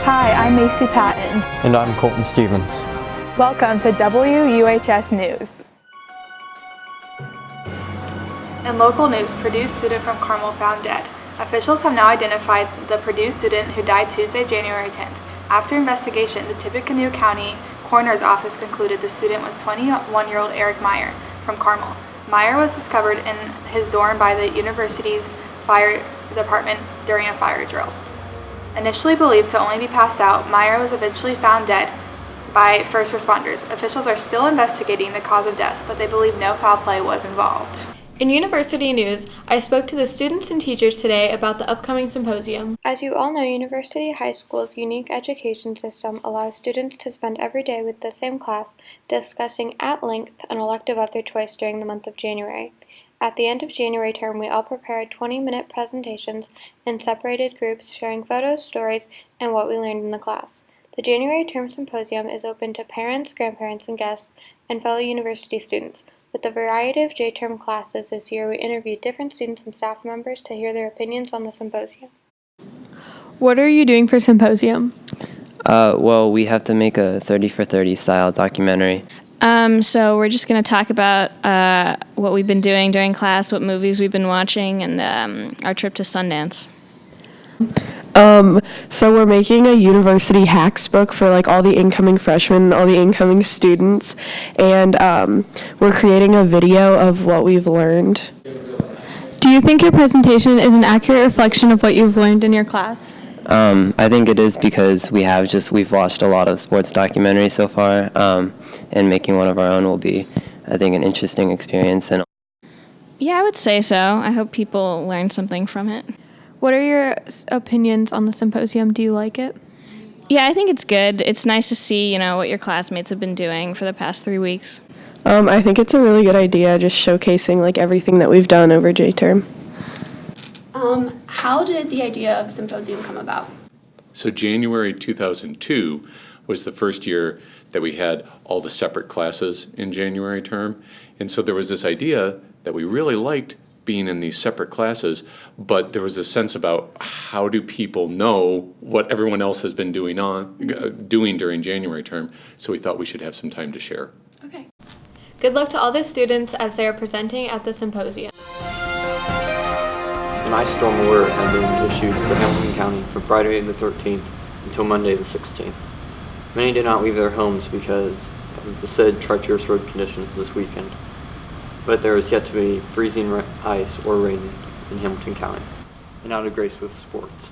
Hi, I'm Macy Patton. And I'm Kolton Stevens. Welcome to WUHS News. In local news, Purdue student from Carmel found dead. Officials have now identified the Purdue student who died Tuesday, January 10th. After investigation, the Tippecanoe County Coroner's Office concluded the student was 21-year-old Eric Meyer from Carmel. Meyer was discovered in his dorm by the university's fire department during a fire drill. Initially believed to only be passed out, Meyer was eventually found dead by first responders. Officials are still investigating the cause of death, but they believe no foul play was involved. In university news, I spoke to the students and teachers today about the upcoming symposium. As you all know, University High School's unique education system allows students to spend every day with the same class discussing at length an elective of their choice during the month of January. At the end of January term, we all prepared 20-minute presentations in separated groups sharing photos, stories, and what we learned in the class. The January term symposium is open to parents, grandparents, and guests, and fellow university students. With a variety of J-term classes this year, we interviewed different students and staff members to hear their opinions on the symposium. What are you doing for symposium? Well, we have to make a 30 for 30 style documentary. So we're just going to talk about what we've been doing during class, what movies we've been watching, and our trip to Sundance. So we're making a university hacks book for all the incoming freshmen, all the incoming students, and we're creating a video of what we've learned. Do you think your presentation is an accurate reflection of what you've learned in your class? I think it is because we've watched a lot of sports documentaries so far, and making one of our own will be, I think, an interesting experience. And Yeah, I would say so. I hope people learn something from it. What are your opinions on the symposium? Do you like it? Yeah, I think it's good. It's nice to see, what your classmates have been doing for the past 3 weeks. I think it's a really good idea, just showcasing everything that we've done over J-term. How did the idea of symposium come about? So January 2002 was the first year that we had all the separate classes in January term. And so there was this idea that we really liked being in these separate classes, but there was a sense about how do people know what everyone else has been doing during January term. So we thought we should have some time to share. Okay. Good luck to all the students as they are presenting at the symposium. An ice storm alert had been issued for Hamilton County from Friday the 13th until Monday the 16th. Many did not leave their homes because of the said treacherous road conditions this weekend, but there is yet to be freezing ice or rain in Hamilton County. And now to Grace with sports.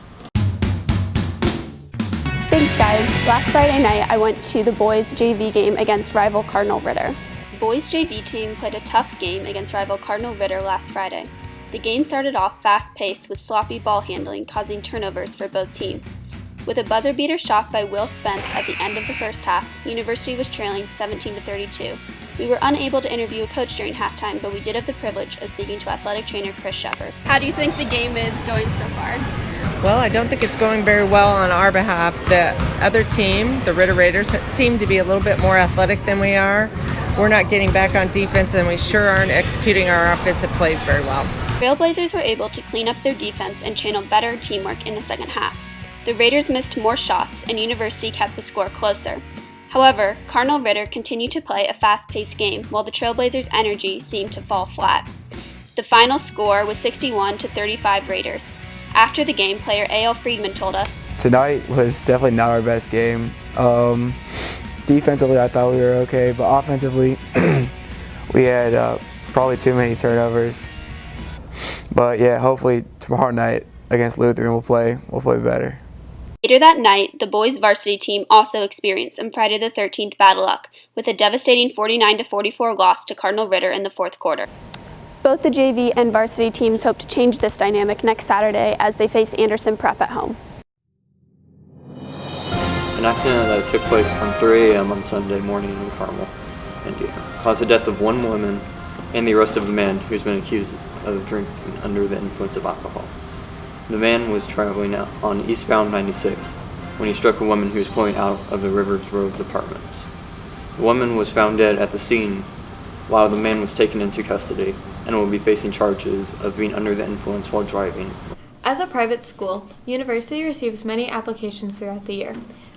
Thanks, guys. Last Friday night, I went to the boys' JV game against rival Cardinal Ritter. The boys' JV team played a tough game against rival Cardinal Ritter last Friday. The game started off fast-paced with sloppy ball handling, causing turnovers for both teams. With a buzzer beater shot by Will Spence at the end of the first half, University was trailing 17-32. We were unable to interview a coach during halftime, but we did have the privilege of speaking to athletic trainer Chris Shepard. How do you think the game is going so far? Well, I don't think it's going very well on our behalf. The other team, the Ritter Raiders, seem to be a little bit more athletic than we are. We're not getting back on defense, and we sure aren't executing our offensive plays very well. Trailblazers were able to clean up their defense and channel better teamwork in the second half. The Raiders missed more shots, and University kept the score closer. However, Cardinal Ritter continued to play a fast-paced game, while the Trailblazers' energy seemed to fall flat. The final score was 61-35 Raiders. After the game, player Eyal Friedman told us, "Tonight was definitely not our best game. Defensively, I thought we were okay, but offensively, we had probably too many turnovers. But yeah, hopefully tomorrow night against Lutheran we'll play better." Later that night, the boys' varsity team also experienced some Friday the 13th bad luck, with a devastating 49-44 loss to Cardinal Ritter in the fourth quarter. Both the JV and varsity teams hope to change this dynamic next Saturday as they face Anderson Prep at home. An accident that took place on 3 a.m. on Sunday morning in Carmel, India, caused the death of one woman and the arrest of a man who's been accused of drinking under the influence of alcohol. The man was traveling on eastbound 96th when he struck a woman who was pulling out of the Rivers Roads apartments. The woman was found dead at the scene, while the man was taken into custody and will be facing charges of being under the influence while driving. As a private school, University receives many applications throughout the year.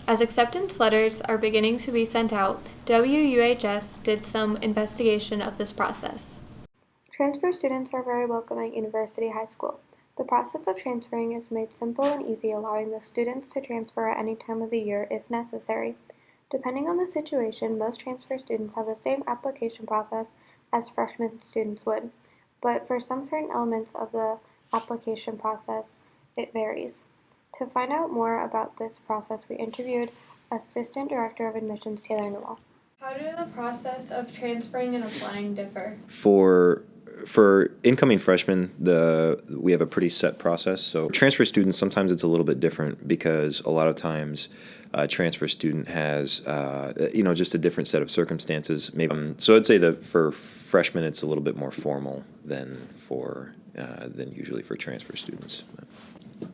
As acceptance letters are beginning to be sent out, WUHS did some investigation of this process. Transfer students are very welcome at University High School. The process of transferring is made simple and easy, allowing the students to transfer at any time of the year if necessary. Depending on the situation, most transfer students have the same application process as freshman students would, but for some certain elements of the application process, it varies. To find out more about this process, we interviewed Assistant Director of Admissions Taylor Newell. How do the process of transferring and applying differ? For incoming freshmen, we have a pretty set process. So transfer students, sometimes it's a little bit different because a lot of times a transfer student has, just a different set of circumstances. Maybe so I'd say that for freshmen, it's a little bit more formal than usually for transfer students.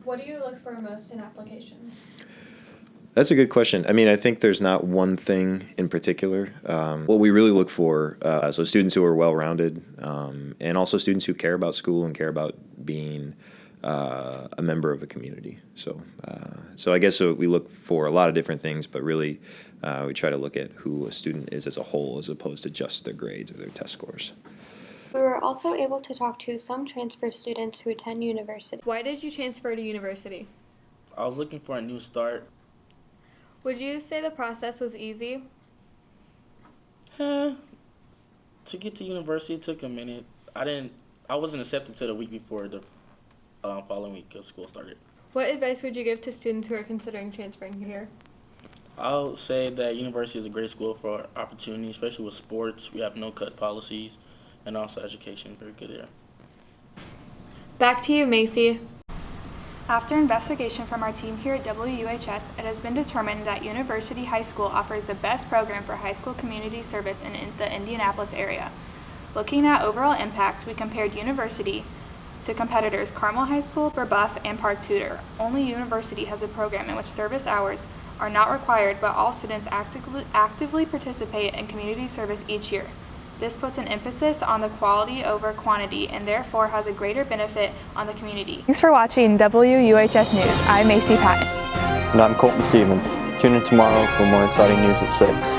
What do you look for most in applications? That's a good question. I mean, I think there's not one thing in particular. What we really look for, so students who are well-rounded, and also students who care about school and care about being a member of a community. So I guess we look for a lot of different things, but really we try to look at who a student is as a whole as opposed to just their grades or their test scores. We were also able to talk to some transfer students who attend university. Why did you transfer to university? I was looking for a new start. Would you say the process was easy? To get to university, it took a minute. I wasn't accepted till the week before the following week of school started. What advice would you give to students who are considering transferring here? I'll say that university is a great school for opportunity, especially with sports. We have no-cut policies, and also education, very good there. Back to you, Macy. After investigation from our team here at WUHS, it has been determined that University High School offers the best program for high school community service in the Indianapolis area. Looking at overall impact, we compared University to competitors Carmel High School, Brebeuf, and Park Tudor. Only University has a program in which service hours are not required, but all students actively participate in community service each year. This puts an emphasis on the quality over quantity and therefore has a greater benefit on the community. Thanks for watching WUHS News. I'm Macy Patton. And I'm Kolton Stevens. Tune in tomorrow for more exciting news at 6.